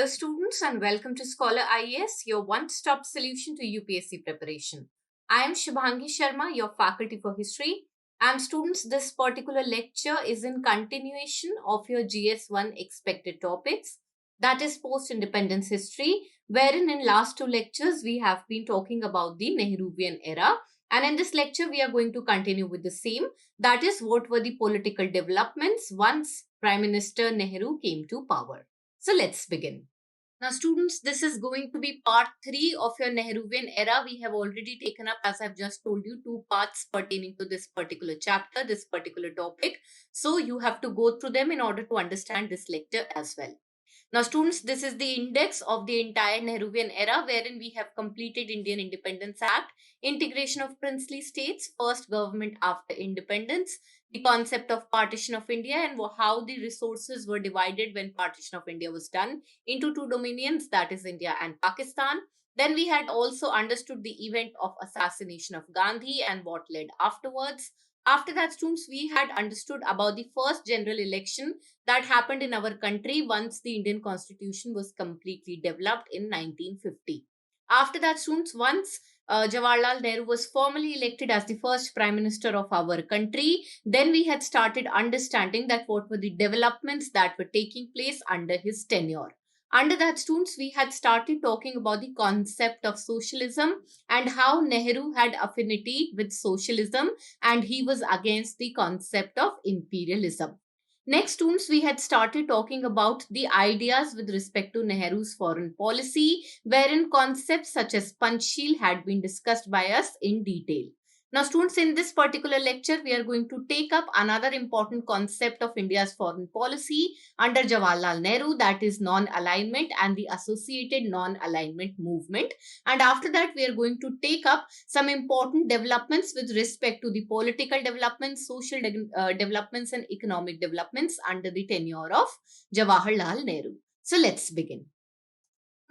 Hello students and welcome to Skholar IAS, your one-stop solution to UPSC preparation. I am Shubhangi Sharma, your faculty for history. And students, this particular lecture is in continuation of your GS1 expected topics, that is post-independence history, wherein in last two lectures we have been talking about the Nehruvian era. And in this lecture, we are going to continue with the same, that is what were the political developments once Prime Minister Nehru came to power. So let's begin. Now, students, this is going to be part 3 of your Nehruvian era. We have already taken up, as I've just told you, 2 parts pertaining to this particular chapter, this particular topic. So you have to go through them in order to understand this lecture as well. Now, students, this is the index of the entire Nehruvian era, wherein we have completed Indian Independence Act, integration of princely states, first government after independence, the concept of partition of India and how the resources were divided when partition of India was done into two dominions, that is India and Pakistan. Then we had also understood the event of assassination of Gandhi and what led afterwards. After that, students, we had understood about the first general election that happened in our country once the Indian Constitution was completely developed in 1950. After that, students, once Jawaharlal Nehru was formally elected as the first Prime Minister of our country, then we had started understanding that what were the developments that were taking place under his tenure. Under that, students, we had started talking about the concept of socialism and how Nehru had affinity with socialism and he was against the concept of imperialism. Next, students, we had started talking about the ideas with respect to Nehru's foreign policy, wherein concepts such as Panchsheel had been discussed by us in detail. Now, students, in this particular lecture, we are going to take up another important concept of India's foreign policy under Jawaharlal Nehru, that is non-alignment and the associated non-alignment movement. And after that, we are going to take up some important developments with respect to the political developments, social developments and economic developments under the tenure of Jawaharlal Nehru. So let's begin.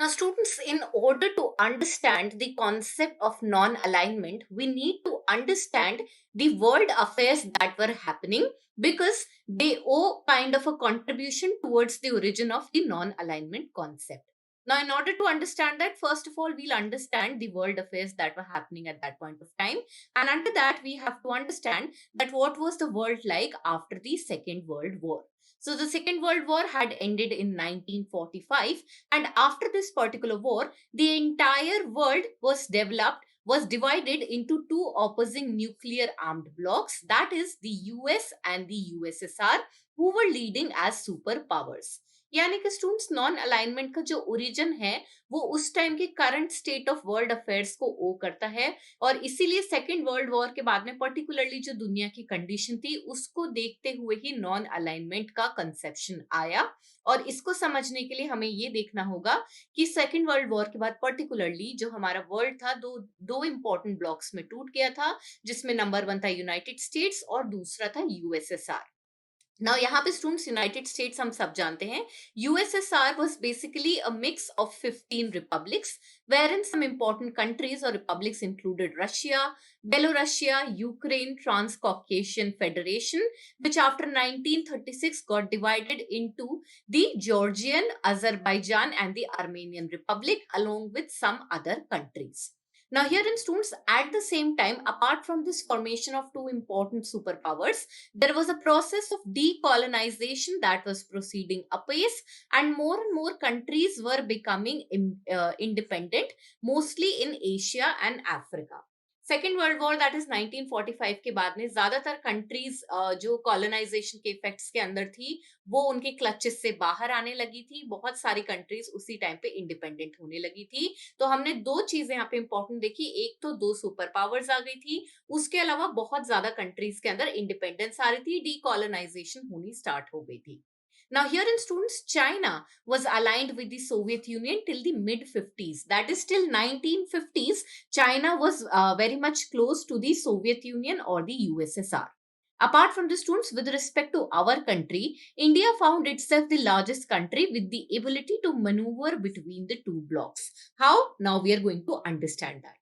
Now, students, in order to understand the concept of non-alignment, we need to understand the world affairs that were happening because they owe kind of a contribution towards the origin of the non-alignment concept. Now, in order to understand that, first of all, we'll understand the world affairs that were happening at that point of time. And under that, we have to understand that what was the world like after the Second World War. So the Second World War had ended in 1945, and after this particular war, the entire world was divided into two opposing nuclear armed blocs, that is the US and the USSR, who were leading as superpowers. यानी कि students non alignment का जो origin है वो उस time के current state of world affairs को ओ करता है और इसीलिए सेकेंड वर्ल्ड वॉर के बाद में पर्टिकुलरली जो दुनिया की कंडीशन थी उसको देखते हुए ही नॉन अलाइनमेंट का कंसेप्शन आया। और इसको समझने के लिए हमें ये देखना होगा कि सेकेंड वर्ल्ड वॉर के बाद पर्टिकुलरली जो हमारा वर्ल्ड था दो इंपॉर्टेंट ब्लॉक्स में टूट गया था, जिसमें नंबर 1 था यूनाइटेड स्टेट्स और दूसरा था यूएसएसआर। Now, यहाँ पे students United States हम सब जानते हैं. USSR was basically a mix of 15 republics, wherein some important countries or republics included Russia, Belarusia, Ukraine, Transcaucasian Federation, which after 1936 got divided into the Georgian, Azerbaijan, and the Armenian Republic, along with some other countries. Now, here in students, at the same time, apart from this formation of two important superpowers, there was a process of decolonization that was proceeding apace, and more countries were becoming independent, mostly in Asia and Africa. Second world war that is 1945 के बाद में ज्यादातर countries जो colonisation के effects के अंदर थी वो उनके क्लचेस से बाहर आने लगी थी। बहुत सारी कंट्रीज उसी टाइम पे इंडिपेंडेंट होने लगी थी। तो हमने दो चीजें यहाँ पे इंपॉर्टेंट देखी, एक तो दो सुपर पावर्स आ गई थी, उसके अलावा बहुत ज्यादा कंट्रीज के अंदर इंडिपेंडेंस आ रही थी, डीकॉलोनाइजेशन होनी स्टार्ट हो गई थी। Now, here in students, China was aligned with the Soviet Union till the mid-50s. That is, till 1950s, China was very much close to the Soviet Union or the USSR. Apart from the students, with respect to our country, India found itself the largest country with the ability to maneuver between the two blocks. How? Now we are going to understand that.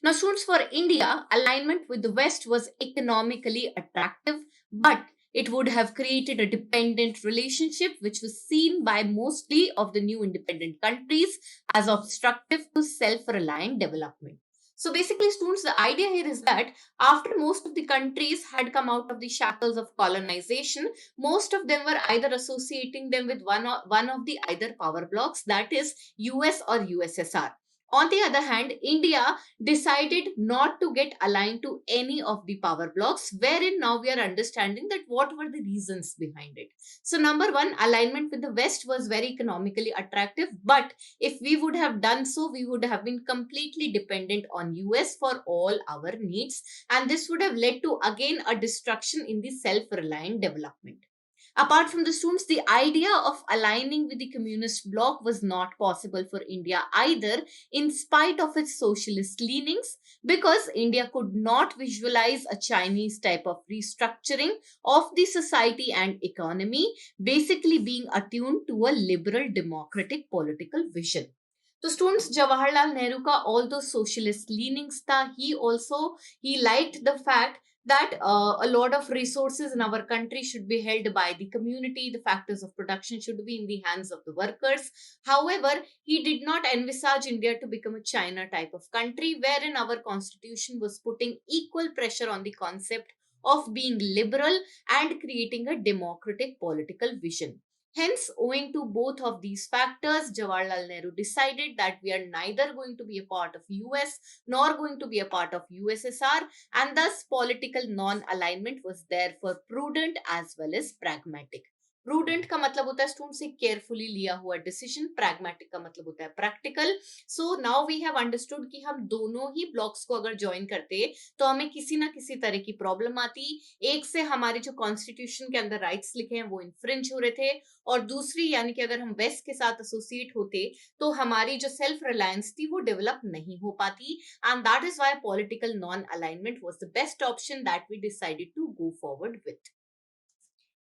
Now, students, for India, alignment with the West was economically attractive, but It would have created a dependent relationship, which was seen by mostly of the new independent countries as obstructive to self-reliant development. So basically, students, the idea here is that after most of the countries had come out of the shackles of colonization, most of them were either associating them with one of the either power blocks, that is US or USSR. On the other hand, India decided not to get aligned to any of the power blocks, wherein now we are understanding that what were the reasons behind it. So number one, alignment with the West was very economically attractive, but if we would have done so, we would have been completely dependent on US for all our needs, and this would have led to again a destruction in the self-reliant development. Apart from the students, the idea of aligning with the communist bloc was not possible for India either, in spite of its socialist leanings, because India could not visualize a Chinese type of restructuring of the society and economy, basically being attuned to a liberal democratic political vision. So students, Jawaharlal Nehru ka although socialist leanings tha, he liked the fact that a lot of resources in our country should be held by the community. The factors of production should be in the hands of the workers. However, he did not envisage India to become a China type of country, wherein our constitution was putting equal pressure on the concept of being liberal and creating a democratic political vision. Hence, owing to both of these factors, Jawaharlal Nehru decided that we are neither going to be a part of US nor going to be a part of USSR, and thus political non-alignment was therefore prudent as well as pragmatic. Prudent का मतलब होता है student से carefully लिया हुआ decision, pragmatic का मतलब होता है practical. So now we have understood कि हम दोनों ही ब्लॉक्स को अगर ज्वाइन करते तो हमें किसी ना किसी तरह की प्रॉब्लम आती. एक से हमारे जो कॉन्स्टिट्यूशन के अंदर राइट्स लिखे हैं वो इन्फ्रिंज हो रहे थे, और दूसरी यानी कि अगर हम वेस्ट के साथ एसोसिएट होते तो हमारी जो सेल्फ रिलायंस थी वो डेवलप नहीं हो पाती. And that is why political non-alignment was the best option that we decided to go forward with.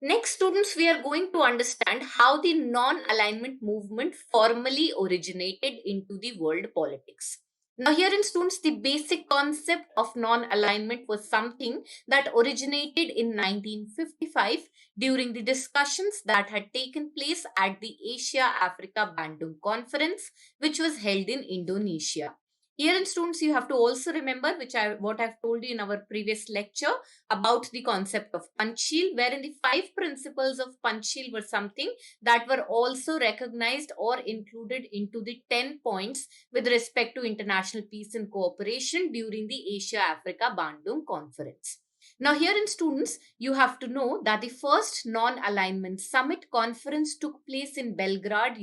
Next, students, we are going to understand how the non-alignment movement formally originated into the world politics. Now, here in students, the basic concept of non-alignment was something that originated in 1955 during the discussions that had taken place at the Asia-Africa Bandung Conference, which was held in Indonesia. Here in students, you have to also remember what I've told you in our previous lecture about the concept of Panchsheel, wherein the 5 principles of Panchsheel were something that were also recognized or included into the 10 points with respect to international peace and cooperation during the Asia-Africa Bandung Conference. Now, here in students, you have to know that the first non-alignment summit conference took place in Belgrade,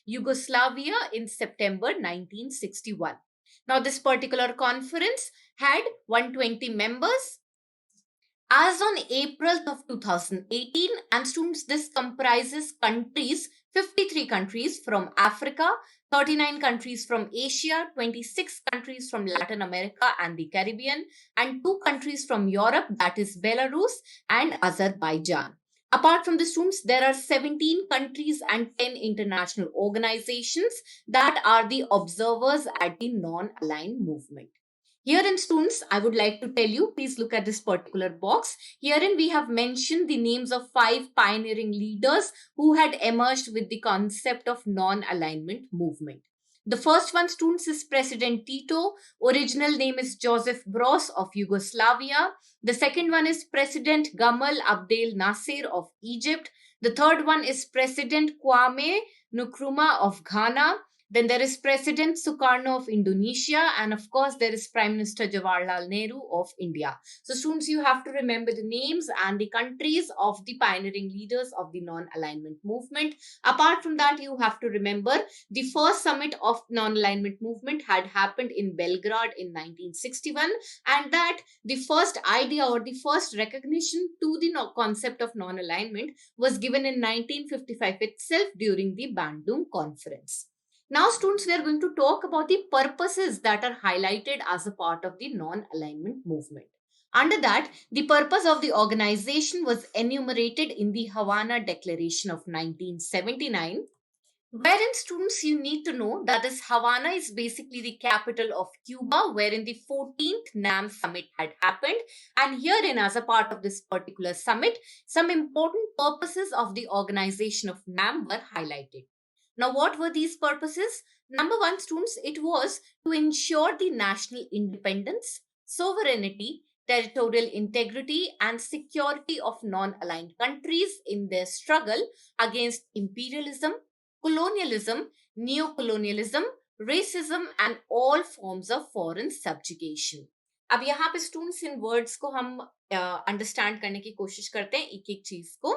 Yugoslavia in September 1961. Now, this particular conference had 120 members. As on April of 2018, and students, this comprises countries, 53 countries from Africa, 39 countries from Asia, 26 countries from Latin America and the Caribbean, and 2 countries from Europe, that is Belarus and Azerbaijan. Apart from the students, there are 17 countries and 10 international organizations that are the observers at the non-aligned movement. Here in students, I would like to tell you, please look at this particular box. Herein we have mentioned the names of 5 pioneering leaders who had emerged with the concept of non-alignment movement. The first one, students, is President Tito. Original name is Joseph Broz of Yugoslavia. The second one is President Gamal Abdel Nasser of Egypt. The third one is President Kwame Nkrumah of Ghana. Then there is President Sukarno of Indonesia, and of course there is Prime Minister Jawaharlal Nehru of India. So students, you have to remember the names and the countries of the pioneering leaders of the non-alignment movement. Apart from that, you have to remember the first summit of non-alignment movement had happened in Belgrade in 1961, and that the first idea or the first recognition to the concept of non-alignment was given in 1955 itself during the Bandung Conference. Now, students, we are going to talk about the purposes that are highlighted as a part of the non-alignment movement. Under that, the purpose of the organization was enumerated in the Havana Declaration of 1979. Wherein students, you need to know that this Havana is basically the capital of Cuba, wherein the 14th NAM summit had happened. And herein, as a part of this particular summit, some important purposes of the organization of NAM were highlighted. Now, what were these purposes? Number one, students, it was to ensure the national independence, sovereignty, territorial integrity, and security of non aligned countries in their struggle against imperialism, colonialism, neocolonialism, racism and all forms of foreign subjugation. अब यहाँ पे students in words को हम understand करने की कोशिश करते हैं एक एक चीज को.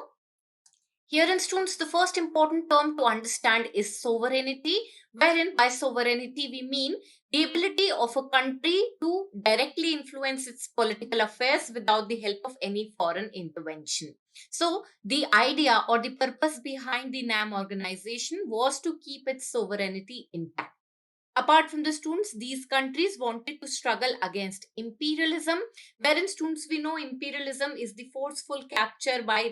Here in students, the first important term to understand is sovereignty, wherein by sovereignty we mean the ability of a country to directly influence its political affairs without the help of any foreign intervention. So, the idea or the purpose behind the NAM organization was to keep its sovereignty intact. Apart from the students, these countries wanted to struggle against imperialism, wherein students, we know imperialism is the forceful capture by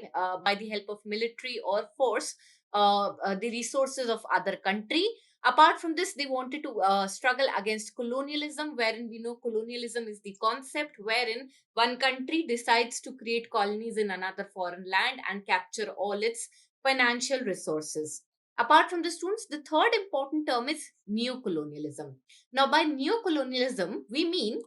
the help of military or force the resources of other country. Apart from this, they wanted to struggle against colonialism, wherein we know colonialism is the concept wherein one country decides to create colonies in another foreign land and capture all its financial resources. Apart from the students, the third important term is neocolonialism. Now, by neocolonialism, we mean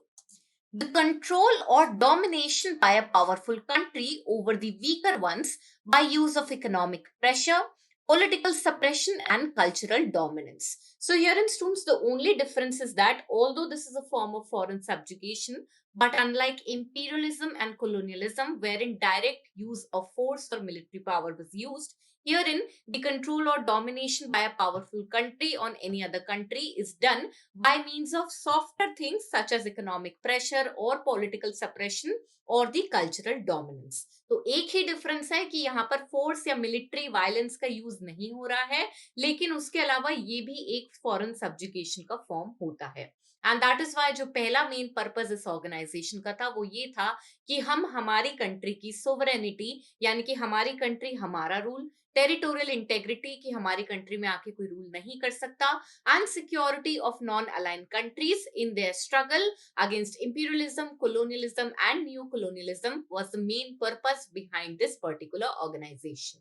the control or domination by a powerful country over the weaker ones by use of economic pressure, political suppression, and cultural dominance. So, here in students, the only difference is that although this is a form of foreign subjugation, but unlike imperialism and colonialism, wherein direct use of force or military power was used, herein the control or domination by a powerful country on any other country is done by means of softer things such as economic pressure or political suppression और the cultural dominance. तो एक ही difference है कि यहाँ पर force या military violence का use नहीं हो रहा है, लेकिन उसके अलावा ये भी एक फॉरेन सब्जुगेशन का फॉर्म होता है. एंड दैट इज वाई जो पहला मेन पर्पस इस ऑर्गेनाइजेशन का था वो ये था कि हम हमारी कंट्री की सोवरेनिटी यानी कि हमारी कंट्री हमारा रूल, टेरिटोरियल इंटेग्रिटी की हमारी कंट्री में आके कोई रूल नहीं कर सकता, and security of non-aligned countries in their struggle against imperialism, colonialism, and neocolonialism was the main purpose behind this particular organization.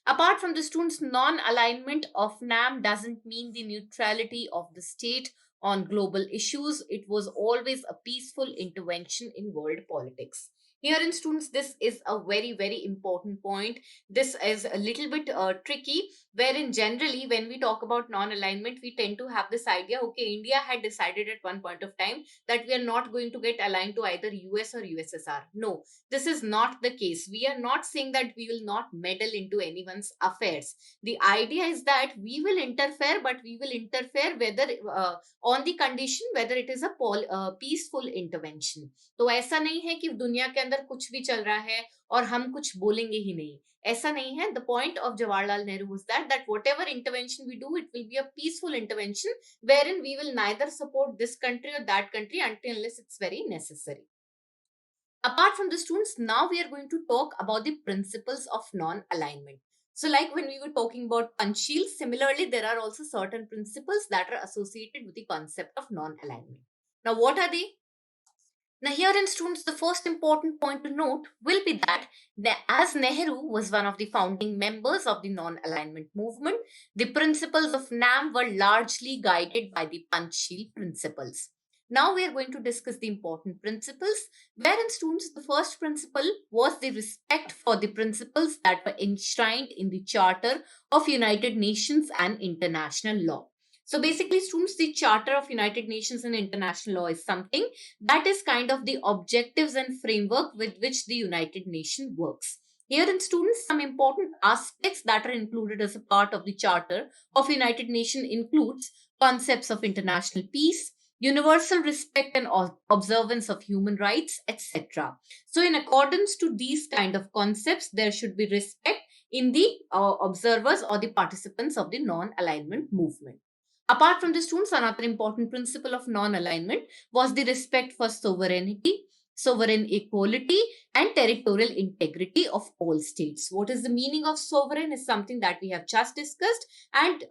Apart from the students, non-alignment of NAM doesn't mean the neutrality of the state on global issues. It was always a peaceful intervention in world politics. Here in students, this is a very, very important point. This is a little bit tricky, wherein generally when we talk about non-alignment, we tend to have this idea, okay, India had decided at one point of time that we are not going to get aligned to either US or USSR. No, this is not the case. We are not saying that we will not meddle into anyone's affairs. The idea is that we will interfere, but we will interfere whether on the condition whether it is a peaceful intervention. तो ऐसा नहीं है कि दुनिया के अंदर कुछ भी चल रहा है और हम कुछ बोलेंगे ही नहीं. ऐसा नहीं है. The point of Jawaharlal Nehru was that whatever intervention we do, it will be a peaceful intervention wherein we will neither support this country or that country until unless it's very necessary. Apart from the students, now we are going to talk about the principles of non-alignment. So like when we were talking about Panchsheel, similarly, there are also certain principles that are associated with the concept of non-alignment. Now, what are they? Now, here in students, the first important point to note will be that as Nehru was one of the founding members of the non-alignment movement, the principles of NAM were largely guided by the Panchsheel principles. Now we are going to discuss the important principles, wherein students, the first principle was the respect for the principles that were enshrined in the Charter of United Nations and international law. So basically, students, the Charter of United Nations and international law is something that is kind of the objectives and framework with which the United Nations works. Here in students, some important aspects that are included as a part of the Charter of United Nations includes concepts of international peace, universal respect and observance of human rights, etc. So in accordance to these kind of concepts, there should be respect in the observers or the participants of the non-alignment movement. Apart from the students, another important principle of non-alignment was the respect for sovereignty. sovereign equality and territorial integrity of all states. What is the meaning of sovereign is something that we have just discussed, and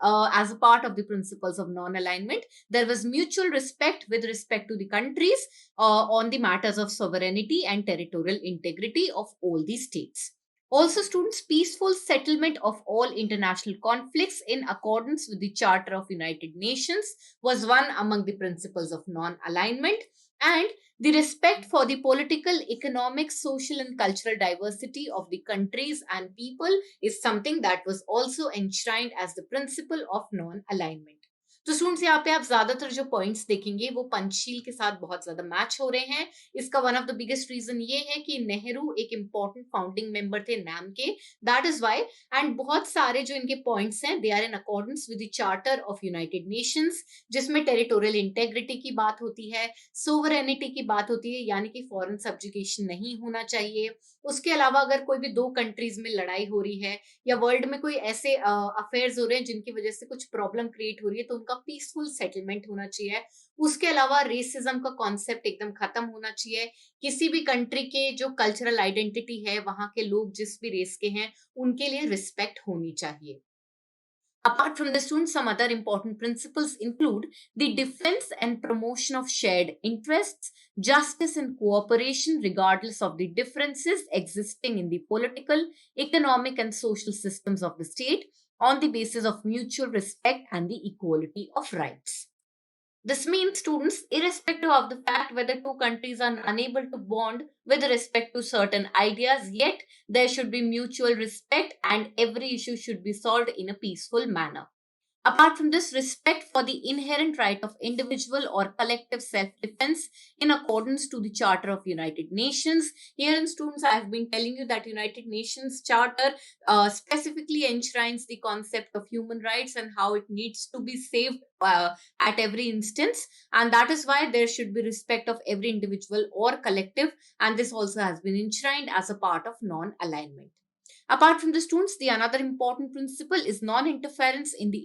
as a part of the principles of non-alignment, there was mutual respect with respect to the countries on the matters of sovereignty and territorial integrity of all the states. Also, students, peaceful settlement of all international conflicts in accordance with the Charter of United Nations was one among the principles of non-alignment, and the respect for the political, economic, social, and cultural diversity of the countries and people is something that was also enshrined as the principle of non-alignment. तो students, यहाँ पे आप ज्यादातर जो points देखेंगे वो पंचशील के साथ बहुत ज्यादा मैच हो रहे हैं. इसका one of the biggest reason ये है कि नेहरू एक इंपॉर्टेंट फाउंडिंग मेंबर थे नैम के, दैट इज वाई. एंड बहुत सारे जो इनके पॉइंट्स हैं they are in accordance with the charter of United Nations, जिसमें टेरिटोरियल इंटेग्रिटी की बात होती है, सोवरेनिटी की बात होती है, यानी कि फॉरेन सब्जुगेशन नहीं होना चाहिए. उसके अलावा अगर कोई भी दो कंट्रीज में लड़ाई हो रही है या वर्ल्ड में कोई ऐसे अफेयर्स हो रहे हैं जिनकी वजह से कुछ प्रॉब्लम क्रिएट हो रही है, तो उनका पीसफुल सेटलमेंट होना चाहिए. उसके अलावा रेसिज्म का कॉन्सेप्ट एकदम खत्म होना चाहिए. किसी भी कंट्री के जो कल्चरल आइडेंटिटी है, वहां के लोग जिस भी रेस के हैं, उनके लिए रिस्पेक्ट होनी चाहिए. Apart from this, students, some other important principles include the defense and promotion of shared interests, justice and cooperation regardless of the differences existing in the political, economic and social systems of the state on the basis of mutual respect and the equality of rights. This means, students, irrespective of the fact whether two countries are unable to bond with respect to certain ideas, yet there should be mutual respect and every issue should be solved in a peaceful manner. Apart from this, respect for the inherent right of individual or collective self-defense in accordance to the Charter of United Nations. Here in students, I have been telling you that United Nations Charter specifically enshrines the concept of human rights and how it needs to be saved at every instance. And that is why there should be respect of every individual or collective. And this also has been enshrined as a part of non-alignment. Apart from the students, the another important principle is non-interference in the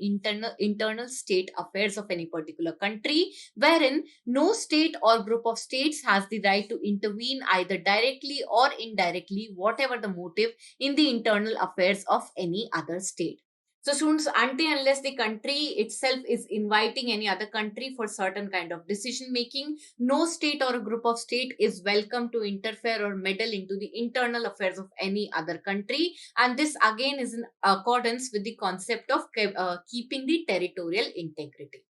internal state affairs of any particular country, wherein no state or group of states has the right to intervene either directly or indirectly, whatever the motive, in the internal affairs of any other state. So students, until unless the country itself is inviting any other country for certain kind of decision making, no state or a group of state is welcome to interfere or meddle into the internal affairs of any other country. And this again is in accordance with the concept of keeping the territorial integrity.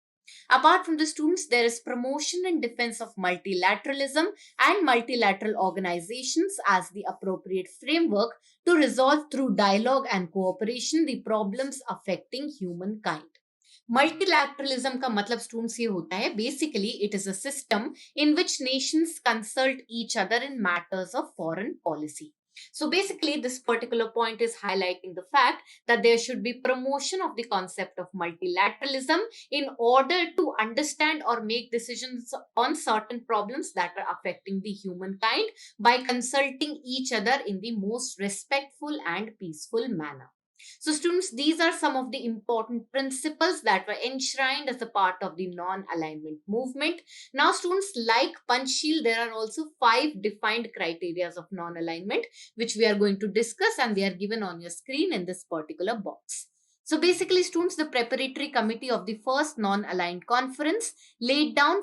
Apart from the students, there is promotion and defense of multilateralism and multilateral organizations as the appropriate framework to resolve through dialogue and cooperation the problems affecting humankind. Multilateralism का मतलब students ये होता है, basically it is a system in which nations consult each other in matters of foreign policy. So basically, this particular point is highlighting the fact that there should be promotion of the concept of multilateralism in order to understand or make decisions on certain problems that are affecting the humankind by consulting each other in the most respectful and peaceful manner. So students, these are some of the important principles that were enshrined as a part of the non-alignment movement. Now students, like Panchsheel, there are also 5 defined criteria of non-alignment, which we are going to discuss, and they are given on your screen in this particular box. So basically, students, the preparatory committee of the first non-aligned conference laid down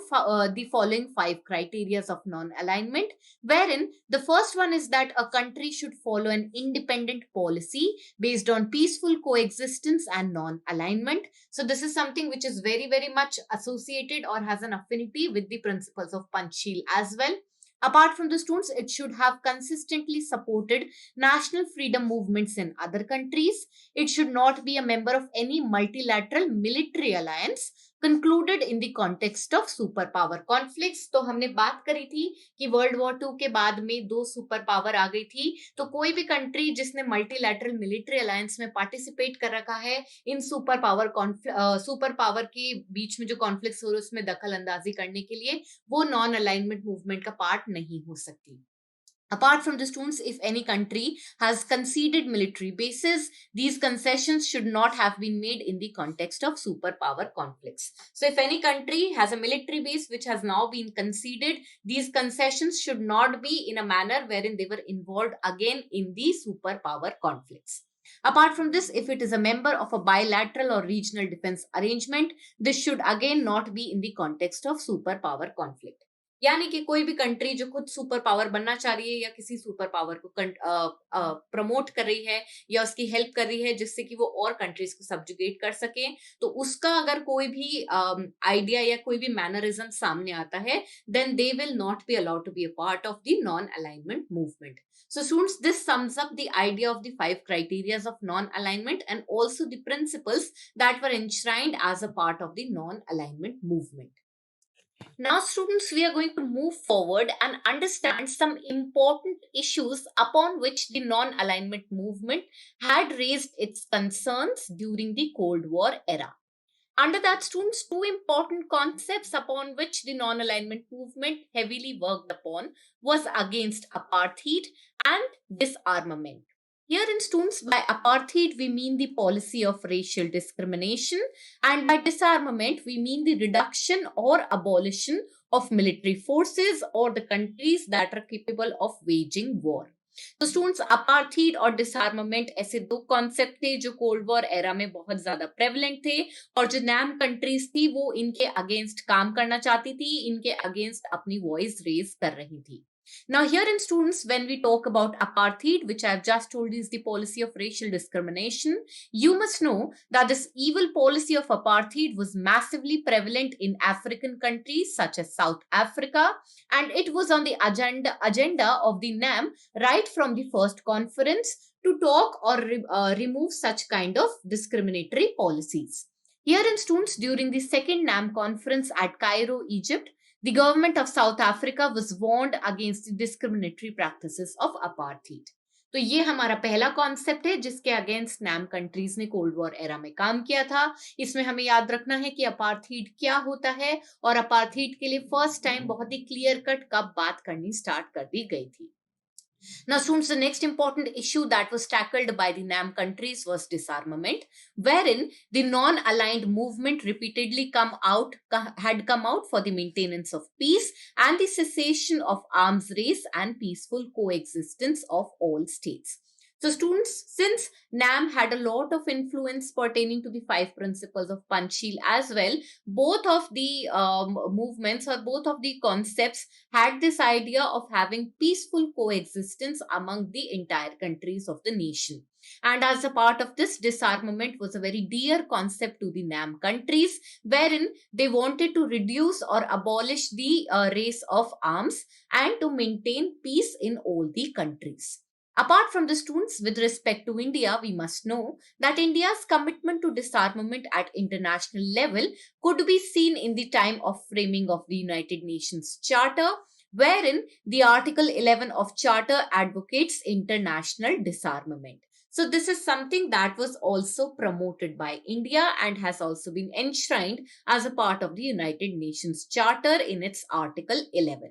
the following 5 criteria of non-alignment, wherein the first one is that a country should follow an independent policy based on peaceful coexistence and non-alignment. So this is something which is very, very much associated or has an affinity with the principles of Panchsheel as well. Apart from the students, it should have consistently supported national freedom movements in other countries. It should not be a member of any multilateral military alliance concluded in the context of superpower conflicts. तो हमने बात करी थी कि world war 2 के बाद में 2 super power आ गई थी, तो कोई भी कंट्री जिसने मल्टीलैटरल मिलिट्री अलायंस में पार्टिसिपेट कर रखा है इन सुपर पावर के बीच में जो कॉन्फ्लिक्ट्स हो रहे हैं उसमें दखल अंदाजी करने के लिए, वो नॉन अलाइनमेंट मूवमेंट का पार्ट नहीं हो सकती. Apart from the students, if any country has conceded military bases, these concessions should not have been made in the context of superpower conflicts. So if any country has a military base which has now been conceded, these concessions should not be in a manner wherein they were involved again in the superpower conflicts. Apart from this, if it is a member of a bilateral or regional defense arrangement, this should again not be in the context of superpower conflict. यानी कि कोई भी country जो खुद super power बनना चाह रही है या किसी सुपर पावर को प्रमोट कर रही है या उसकी हेल्प कर रही है जिससे कि वो और कंट्रीज को सब्जुगेट कर सके, तो उसका अगर कोई भी आइडिया या कोई भी मैनरिज्म सामने आता है, then they will not be allowed to be a part of the non-alignment movement. So students, this sums up the idea of the 5 criteria of non-alignment and also the principles that were enshrined as a part of the non-alignment movement. Now, students, we are going to move forward and understand some important issues upon which the non-alignment movement had raised its concerns during the Cold War era. Under that, students, two important concepts upon which the non-alignment movement heavily worked upon was against apartheid and disarmament. Here in students, by apartheid, we mean the policy of racial discrimination, and by disarmament, we mean the reduction or abolition of military forces or the countries that are capable of waging war. तो students, apartheid और डिसआर्मामेंट ऐसे दो concept थे जो cold war era में बहुत ज्यादा prevalent थे, और जो नैम कंट्रीज थी वो इनके अगेंस्ट काम करना चाहती थी, इनके अगेंस्ट अपनी वॉइस रेज कर रही थी. Now, here in students, when we talk about apartheid, which I have just told you is the policy of racial discrimination, you must know that this evil policy of apartheid was massively prevalent in African countries such as South Africa, and it was on the agenda of the NAM right from the first conference to talk or remove such kind of discriminatory policies. Here in students, during the second NAM conference at Cairo, Egypt, the government of South Africa was warned against the discriminatory practices of apartheid. तो ये हमारा पहला concept है जिसके against NAM countries ने cold war era में काम किया था. इसमें हमें याद रखना है कि अपार्थीड क्या होता है, और अपार्थीड के लिए फर्स्ट टाइम बहुत ही क्लियर कट कब बात करनी स्टार्ट कर दी गई थी. Now, students, the next important issue that was tackled by the NAM countries was disarmament, wherein the non-aligned movement repeatedly had come out for the maintenance of peace and the cessation of arms race and peaceful coexistence of all states. So students, since NAM had a lot of influence pertaining to the 5 principles of Panchsheel as well, both of the movements or both of the concepts had this idea of having peaceful coexistence among the entire countries of the nation. And as a part of this, disarmament was a very dear concept to the NAM countries, wherein they wanted to reduce or abolish the race of arms and to maintain peace in all the countries. Apart from the students, with respect to India, we must know that India's commitment to disarmament at international level could be seen in the time of framing of the United Nations Charter, wherein the Article 11 of Charter advocates international disarmament. So this is something that was also promoted by India and has also been enshrined as a part of the United Nations Charter in its Article 11.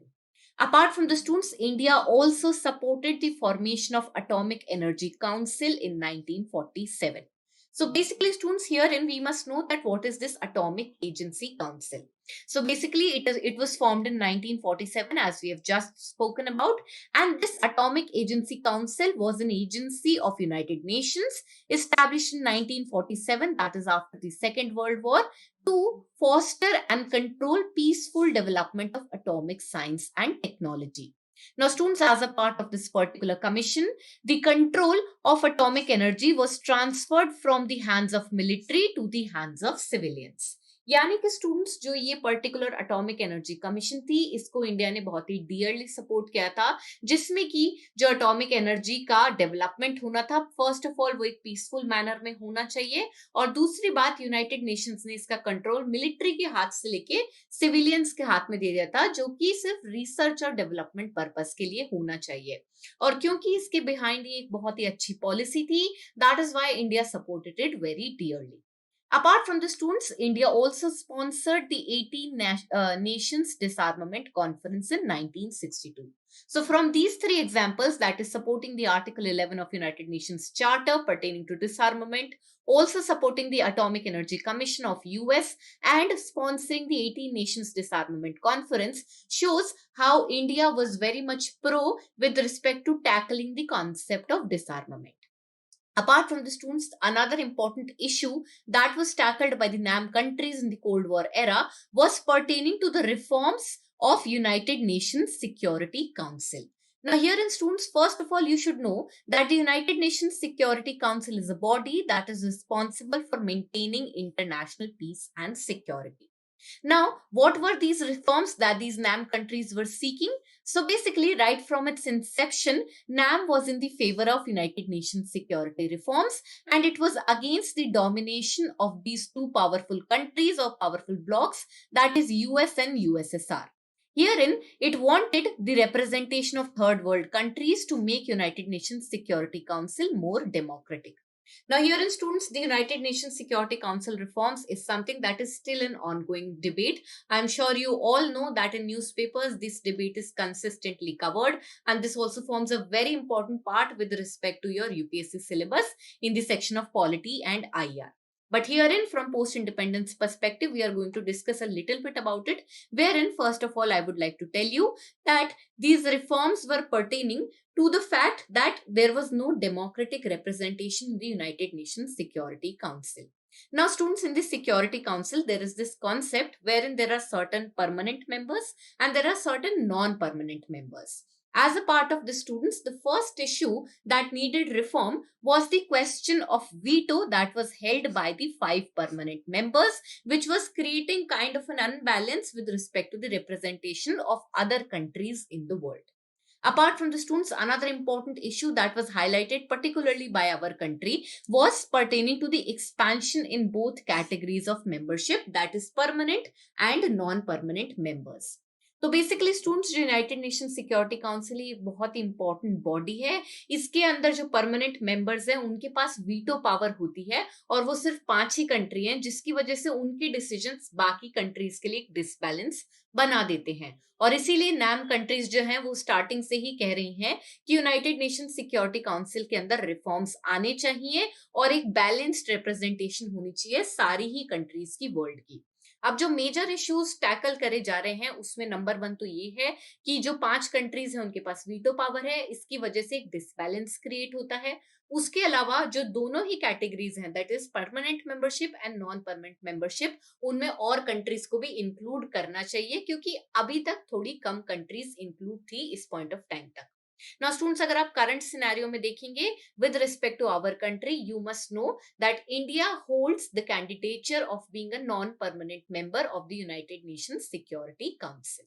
Apart from the students, India also supported the formation of Atomic Energy Council in 1947. So basically, students, herein we must know that what is this Atomic Agency Council. So basically, it was formed in 1947, as we have just spoken about, and this Atomic Agency Council was an agency of United Nations established in 1947, that is after the Second World War, to foster and control peaceful development of atomic science and technology. Now, students, as a part of this particular commission, the control of atomic energy was transferred from the hands of military to the hands of civilians. यानी कि students, जो ये particular atomic energy commission थी, इसको India ने बहुत ही dearly support किया था, जिसमें कि जो एटॉमिक एनर्जी का डेवलपमेंट होना था, फर्स्ट ऑफ ऑल वो एक पीसफुल मैनर में होना चाहिए, और दूसरी बात, यूनाइटेड नेशंस ने इसका कंट्रोल मिलिट्री के हाथ से लेके सिविलियंस के हाथ में दे दिया था, जो कि सिर्फ रिसर्च और डेवलपमेंट पर्पस के लिए होना चाहिए. और क्योंकि इसके बिहाइंड ये एक बहुत ही अच्छी पॉलिसी थी, that is why India supported it very dearly. Apart from the students, India also sponsored the 18 Nations Disarmament Conference in 1962. So from these three examples, that is supporting the Article 11 of United Nations Charter pertaining to disarmament, also supporting the Atomic Energy Commission of US, and sponsoring the 18 Nations Disarmament Conference, shows how India was very much pro with respect to tackling the concept of disarmament. Apart from the students, another important issue that was tackled by the NAM countries in the Cold War era was pertaining to the reforms of United Nations Security Council. Now, here in students, first of all, you should know that the United Nations Security Council is a body that is responsible for maintaining international peace and security. Now, what were these reforms that these NAM countries were seeking? So basically, right from its inception, NAM was in the favor of United Nations security reforms, and it was against the domination of these two powerful countries or powerful blocs, that is US and USSR. Herein, it wanted the representation of third world countries to make United Nations Security Council more democratic. Now, here in students, the United Nations Security Council reforms is something that is still an ongoing debate. I'm sure you all know that in newspapers, this debate is consistently covered, and this also forms a very important part with respect to your UPSC syllabus in the section of polity and IR. But herein, from post-independence perspective, we are going to discuss a little bit about it, wherein, first of all, I would like to tell you that these reforms were pertaining to the fact that there was no democratic representation in the United Nations Security Council. Now, students, in the Security Council, there is this concept wherein there are certain permanent members and there are certain non-permanent members. As a part of the students, the first issue that needed reform was the question of veto that was held by the 5 permanent members, which was creating kind of an unbalance with respect to the representation of other countries in the world. Apart from the students, another important issue that was highlighted particularly by our country was pertaining to the expansion in both categories of membership, that is permanent and non-permanent members. तो basically students, जो United nation security council ये बहुत ही important body है. इसके अंदर जो permanent members हैं उनके पास वीटो पावर होती है और वो सिर्फ 5 ही कंट्री हैं, जिसकी वजह से उनके डिसीजंस बाकी कंट्रीज के लिए एक डिसबैलेंस बना देते हैं. और इसीलिए नैम कंट्रीज जो हैं वो स्टार्टिंग से ही कह रही हैं कि यूनाइटेड नेशन सिक्योरिटी काउंसिल के अंदर रिफॉर्म्स आने चाहिए और एक बैलेंस्ड रिप्रेजेंटेशन होनी चाहिए सारी ही कंट्रीज की वर्ल्ड की. अब जो मेजर इश्यूज टैकल करे जा रहे हैं उसमें नंबर 1 तो ये है कि जो 5 कंट्रीज हैं उनके पास वीटो पावर है, इसकी वजह से एक डिसबैलेंस क्रिएट होता है. उसके अलावा जो दोनों ही कैटेगरीज हैं, that is permanent membership and non permanent membership, उनमें और कंट्रीज को भी इंक्लूड करना चाहिए क्योंकि अभी तक थोड़ी कम कंट्रीज इंक्लूड थी इस पॉइंट ऑफ टाइम तक. Now students, अगर आप करंट सिनेरियो में देखेंगे with respect to our country, you must know that India holds the candidature of being a non-permanent member of the United Nations Security Council.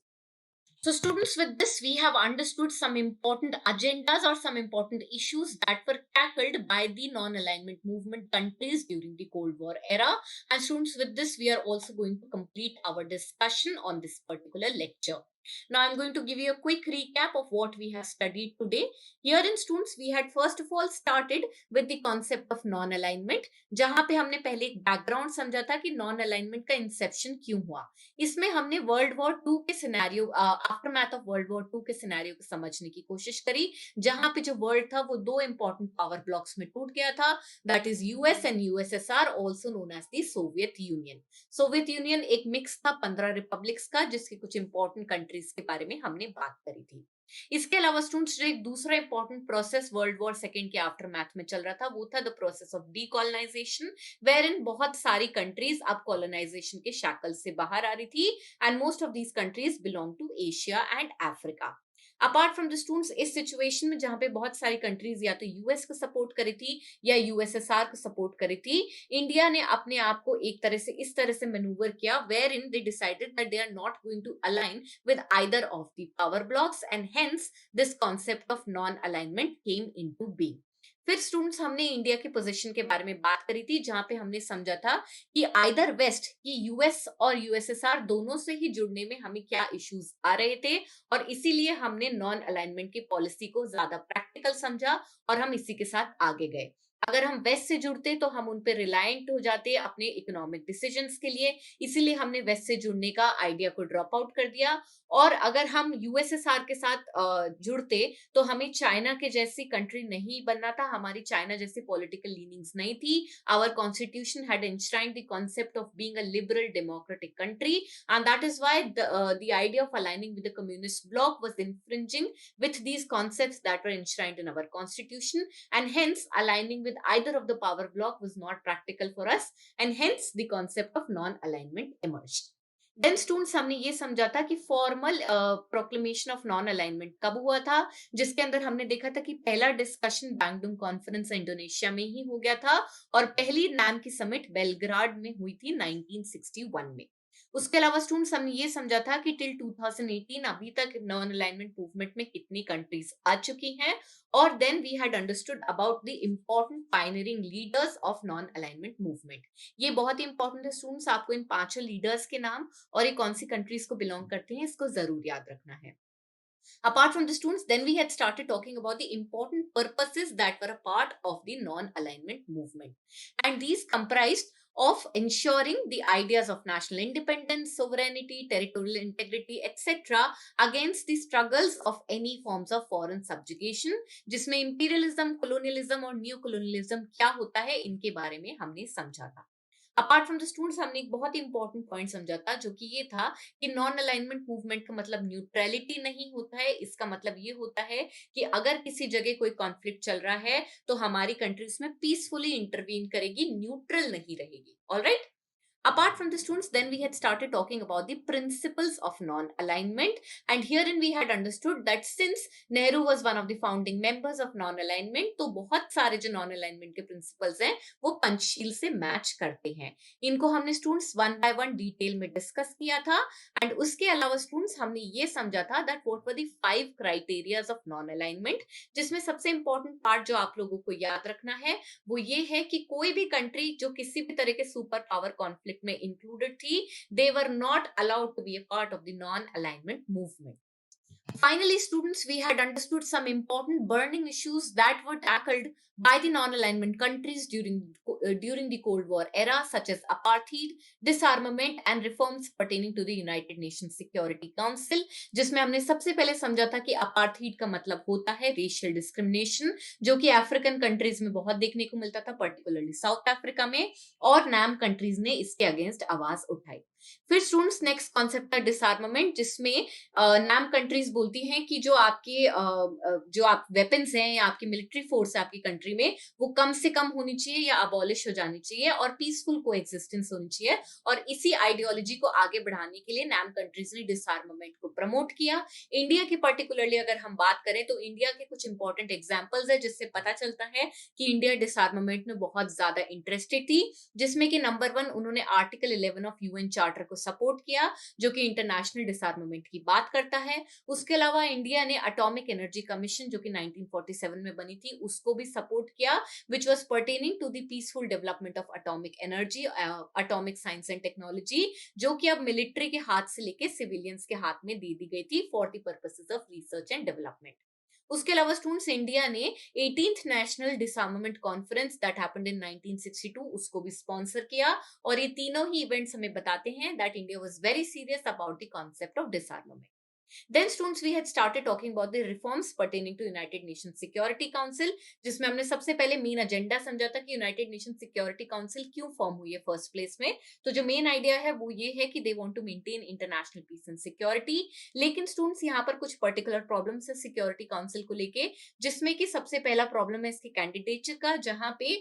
So students, with this we have understood some important agendas or some important issues that were tackled by the non-alignment movement countries during the Cold War era. And students, with this we are also going to complete our discussion on this particular lecture. Now I'm going to give you a quick recap of what we have studied today. Here in students, we had first of all started with the concept of non-alignment, जहां पे हमने पहले एक background समझा था कि non alignment का Inception क्यों हुआ. इसमें हमने वर्ल्ड वॉर 2 के scenario, aftermath of world war 2 के सिनेरियो को समझने की कोशिश करी, जहां पे जो वर्ल्ड था वो 2 इंपॉर्टेंट पावर ब्लॉक्स में टूट गया था, that is US and USSR, also known as the Soviet Union. Soviet Union एक मिक्स था 15 रिपब्लिक्स का, जिसके कुछ इंपॉर्टेंट कंट्रीज के बारे में हमने बात करी थी. इसके अलावा स्टूडेंट्स, जो एक दूसरा important process world war second के आफ्टरमैथ में चल रहा था वो था द प्रोसेस ऑफ डीकॉलोनाइजेशन, वेयरइन बहुत सारी कंट्रीज अब कॉलोनाइजेशन के शैकल से बाहर आ रही थी and most of these countries belong to Asia and Africa. Apart from the students, इस सिचुएशन में जहां पे बहुत सारी कंट्रीज या तो यूएस को सपोर्ट करी थी या यूएसएसआर को सपोर्ट करी थी, इंडिया ने अपने आप को एक तरह से इस तरह से मैनूवर किया where in they decided that they are not going to align with either of the power blocs and hence this concept of non alignment came into being. फिर स्टूडेंट्स, हमने इंडिया की पोजीशन के बारे में बात करी थी, जहां पे हमने समझा था कि आइदर वेस्ट की यूएस और यूएसएसआर दोनों से ही जुड़ने में हमें क्या इश्यूज आ रहे थे और इसीलिए हमने नॉन अलाइनमेंट की पॉलिसी को ज्यादा प्रैक्टिकल समझा और हम इसी के साथ आगे गए. अगर हम वेस्ट से जुड़ते तो हम उन पे रिलायंट हो जाते अपने इकोनॉमिक डिसीजंस के लिए, इसीलिए हमने वेस्ट से जुड़ने का आइडिया को ड्रॉप आउट कर दिया। और अगर हम यूएसएसआर के साथ जुड़ते तो हमें चाइना के जैसी कंट्री नहीं बनना था, हमारी चाइना जैसी पॉलिटिकल लीनिंग्स नहीं थी। Our constitution had enshrined the concept of being a liberal democratic country, and that is why the idea of aligning with the communist bloc was infringing with these concepts that were enshrined in our constitution, and hence aligning with either of the power bloc was not practical for us, and hence the concept of non-alignment emerged. Then students हमने ये समझा था कि formal proclamation of non alignment कब हुआ था, जिसके अंदर हमने देखा था कि पहला डिस्कशन बैंगडुंग कॉन्फ्रेंस इंडोनेशिया में ही हो गया था, और पहली नाम की समिट बेलग्राड में हुई थी 1961 में। उसके अलावा स्टूडेंट्स हमने ये समझा था कि टिल 2018 अभी तक नॉन अलाइनमेंट मूवमेंट में कितनी कंट्रीज आ चुकी हैं, और then we had understood about the important pioneering leaders of non alignment movement. ये बहुत ही इंपॉर्टेंट है स्टूडेंट्स, आपको इन पांचों लीडर्स के नाम और ये कौन सी कंट्रीज को बिलोंग करते हैं इसको जरूर याद रखना है। Apart from the students, then we had started talking about the important purposes that were a part of the non-alignment movement. And these comprised of ensuring the ideas of national independence, sovereignty, territorial integrity, etc. against the struggles of any forms of foreign subjugation, जिसमें imperialism, colonialism और neo colonialism क्या होता है इनके बारे में हमने समझा था। अपार्ट फ्रॉम द स्टूडेंट्स हमने एक बहुत इंपॉर्टेंट पॉइंट समझा था, जो कि ये था कि नॉन अलाइनमेंट मूवमेंट का मतलब न्यूट्रलिटी नहीं होता है। इसका मतलब ये होता है कि अगर किसी जगह कोई कॉन्फ्लिक्ट चल रहा है तो हमारी कंट्री उसमें पीसफुली इंटरवीन करेगी, न्यूट्रल नहीं रहेगी। Alright, apart from the students, then we had started talking about the principles of non-alignment, and herein we had understood that since Nehru was one of the founding members of non-alignment, तो बहुत सारे जो non-alignment के principles हैं वो पंचशील से match करते हैं। इनको हमने students one by one detail में डिस्कस किया था, एंड उसके अलावा स्टूडेंट्स हमने ये समझा था that what were the 5 criterias of non-alignment, जिसमें सबसे इंपॉर्टेंट पार्ट जो आप लोगों को याद रखना है वो ये है कि कोई भी कंट्री जो किसी भी तरह के सुपर पावर कॉन्फ्लिक्ट में इंक्लूडेड थी, they were not allowed to be a part of the non alignment movement. Finally, students, we had understood some important burning issues that were tackled by the non-alignment countries during the Cold War era, such as apartheid, disarmament, and reforms pertaining to the United Nations Security Council, जिसमें हमने सबसे पहले समझा था कि apartheid का मतलब होता है racial discrimination, जो कि अफ्रीकन कंट्रीज में बहुत देखने को मिलता था, पर्टिकुलरली साउथ अफ्रीका में, और नाम कंट्रीज ने इसके अगेंस्ट आवाज उठाई। फिर स्टूडेंट्स नेक्स्ट कॉन्सेप्ट था डिसआर्मामेंट, जिसमें नाम कंट्रीज बोलती हैं कि जो आपके जो आप वेपन्स हैं या आपकी मिलिट्री फोर्स है आपकी कंट्री में, वो कम से कम होनी चाहिए या अबॉलिश हो जानी चाहिए, और पीसफुल को एग्जिस्टेंस होनी चाहिए। और इसी आइडियोलॉजी को आगे बढ़ाने के लिए नाम कंट्रीज ने डिसआर्मामेंट को प्रमोट किया। इंडिया की पर्टिकुलरली अगर हम बात करें तो इंडिया के कुछ इंपॉर्टेंट एग्जाम्पल्स है जिससे पता चलता है कि इंडिया डिसआर्मामेंट में बहुत ज्यादा इंटरेस्टेड थी, जिसमें कि नंबर 1 उन्होंने आर्टिकल 11 ऑफ यूएन चार्टर को सपोर्ट किया, जो कि इंटरनेशनल डिसआर्मामेंट की बात करता है। उसके अलावा इंडिया ने एटॉमिक एनर्जी कमीशन, जो कि 1947 में बनी थी, उसको भी सपोर्ट किया, which was pertaining to the peaceful development of atomic energy, atomic science and technology, जो कि अब मिलिट्री के हाथ से लेके सिविलियंस के हाथ में दे दी गई थी for the purposes of research and development. उसके अलावा स्टूडेंट्स इंडिया ने 18th national डिसआर्मामेंट conference that happened in 1962 उसको भी स्पॉन्सर किया, और ये तीनों ही इवेंट्स हमें बताते हैं that India was very serious about the concept of डिसआर्मामेंट। Then students we had started talking about the reforms pertaining to United Nations Security Council, जिसमें हमने सबसे पहले मेन एजेंडा समझा था कि यूनाइटेड नेशन सिक्योरिटी काउंसिल क्यों फॉर्म हुई है फर्स्ट प्लेस में। तो जो मेन आइडिया है वो ये है कि they want to maintain international peace and security. लेकिन स्टूडेंट्स यहाँ पर कुछ पर्टिकुलर प्रॉब्लम्स है सिक्योरिटी काउंसिल को लेके, जिसमें कि सबसे पहला प्रॉब्लम है इसके कैंडिडेटशिप का, जहाँ पे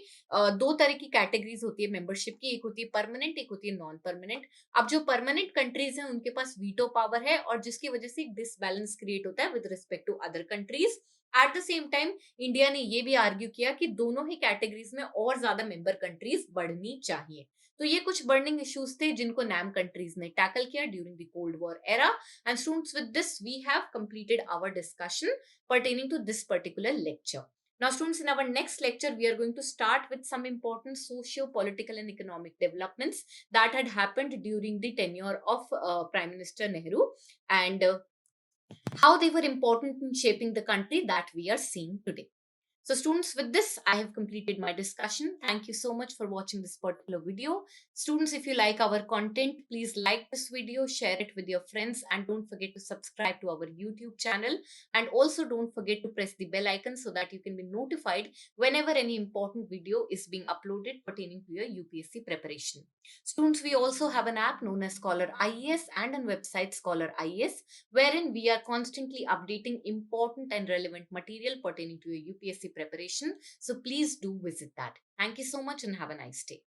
दो तरह की कैटेगरीज होती है मेंबरशिप की, एक होती है परमानेंट, एक होती है नॉन परमानेंट। अब जो परमानेंट कंट्रीज हैं उनके पास वीटो पावर है, और जिसकी वजह से डिसबैलेंस क्रिएट होता है with respect to other countries. At the same time India ने ये भी आर्ग्यू किया कि दोनों ही कैटेगरीज में और ज्यादा मेंबर कंट्रीज बढ़नी चाहिए। तो ये कुछ बर्निंग इश्यूज थे जिनको नैम कंट्रीज ने टैकल किया during the cold war era. And students with this we have completed our discussion pertaining to this particular lecture. Now students, in our next lecture we are going to start with some important socio-political and economic developments that had happened during the tenure of Prime Minister Nehru, and how they were important in shaping the country that we are seeing today. So students, with this, I have completed my discussion. Thank you so much for watching this particular video. Students, if you like our content, please like this video, share it with your friends, and don't forget to subscribe to our YouTube channel. And also don't forget to press the bell icon so that you can be notified whenever any important video is being uploaded pertaining to your UPSC preparation. Students, we also have an app known as Scholar IAS and a website Scholar IAS, wherein we are constantly updating important and relevant material pertaining to your UPSC preparation. So please do visit that. Thank you so much and have a nice day.